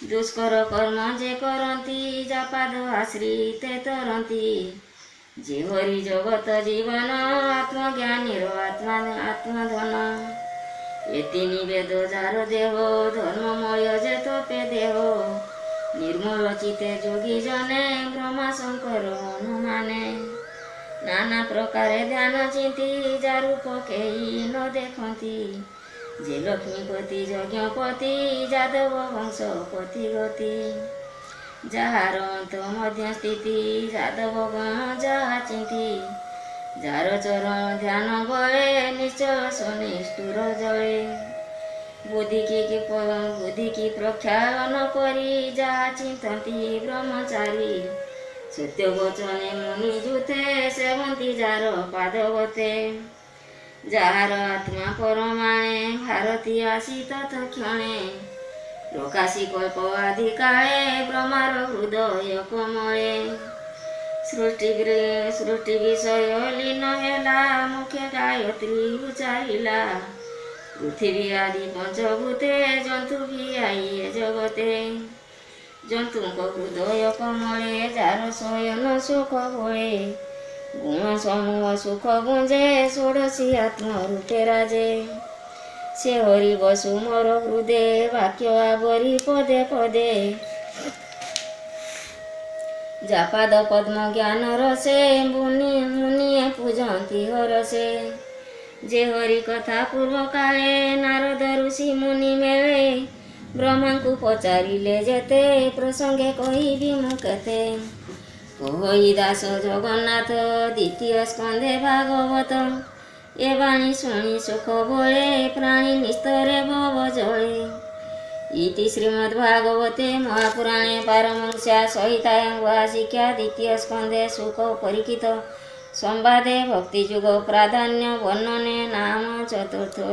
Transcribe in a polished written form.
ଦୁଷ୍କର କର୍ମ ଯେ କରନ୍ତି ଯାପାଦ ଆଶ୍ରିତେ ତରନ୍ତି। ଯେହରି ଜଗତ ଜୀବନ ଆତ୍ମଜ୍ଞାନୀର ଆତ୍ମଧନ। ଏତି ନିବେଦ ଯାର ଦେହ ଧର୍ମମୟ ଯେ ତପେ ଦେହ। ନିର୍ମଳ ଚିତେ ଯୋଗୀ ଜନେ ବ୍ରହ୍ମା ଶଙ୍କର ହନୁମାନେ। ନାନା ପ୍ରକାରେ ଧ୍ୟାନ ଚିନ୍ତି ଯାରୂପ କେହି ନ ଦେଖନ୍ତି। ଯେ ଲକ୍ଷ୍ମୀପତି ଯଜ୍ଞପତି ଯାଦବ ବଂଶପତି ଗତି। ଯାହାର ଅନ୍ତ ମଧ୍ୟ ସ୍ଥିତି ଯାଦବ ଗଣ ଯାହା ଚିନ୍ତି। ଯାର ଚରଣ ଧ୍ୟାନ ବଳେ ନିଶ୍ଚୟ ଶନିଷ୍ଠୁର ଜଳେ। ବୁଦ୍ଧି କି ପ୍ରକ୍ଷାଳନ କରି ଯାହା ଚିନ୍ତନ୍ତି ବ୍ରହ୍ମଚାରୀ। ସତ୍ୟ ବଚନେ ମୁନି ଯୁତେ ସେବନ୍ତି ଯାର ପାଦବତେ। ଯାହାର ଆତ୍ମା ପରମାଣେ ଭାରତୀ ଆସି ତତ୍କ୍ଷଣେ। ପ୍ରକାଶୀ କଳ୍ପ ଆଦି କାଳେ ବ୍ରହ୍ମାର ହୃଦୟ କମଳେ। ସୃଷ୍ଟି ବିଷୟ ଲୀନ ହେଲା ମୁଖେ ଗାୟତ୍ରୀ ଉଚାରିଲା। ପୃଥିବୀ ଆଦି ପଞ୍ଚଭୂତେ ଜନ୍ତୁ ବି ଆଇଏ ଜଗତେ। ଜନ୍ତୁଙ୍କ ହୃଦୟ କମଳେ ଯାର ଶୟନ ସୁଖ ଭଳେ। ଗୁଣ ସମୂହ ସୁଖ ଗୁଞ୍ଜେ ଷୋଡ଼ଶୀ ଆତ୍ମ ରୂପେ ରାଜେ। ସେ ହରି ବସୁ ମୋର ହୃଦେ ବାକ୍ୟ ଆବରି ପଦେ ପଦେ। ଯାପାଦ ପଦ୍ମ ଜ୍ଞାନ ରସେ ମୁନିଏ ପୂଜନ୍ତି ହରସେ। ଯେ ହରି କଥା ପୂର୍ବ କାଳେ ନାରଦ ଋଷି ମୁନି ମେଳେ। ବ୍ରହ୍ମାଙ୍କୁ ପଚାରିଲେ ଯେତେ ପ୍ରସଙ୍ଗେ କହିବି ମୁଁ କେତେ। କହଇ ଦାସ ଜଗନ୍ନାଥ ଦ୍ୱିତୀୟ ସ୍କନ୍ଧେ ଭାଗବତ। ଏ ବାଣୀ ଶୁଣି ସୁଖ ବଳେ ପ୍ରାଣୀ ନିସ୍ତରେ ଭବ ଜଳେ। ଇତି ଶ୍ରୀମଦ୍ଭାଗବତେ ମହାପୁରାଣେ ପାରମହଂସ୍ୟା ସହିତାୟଂ ଶିକ୍ଷା ଦ୍ୱିତୀୟ ସ୍କନ୍ଧେ ସୁଖ ପରୀକ୍ଷିତ ସମ୍ବାଦେ ଭକ୍ତିଯୁଗ ପ୍ରାଧାନ୍ୟ ବର୍ଣ୍ଣନେ ନାମ ଚତୁର୍ଥ।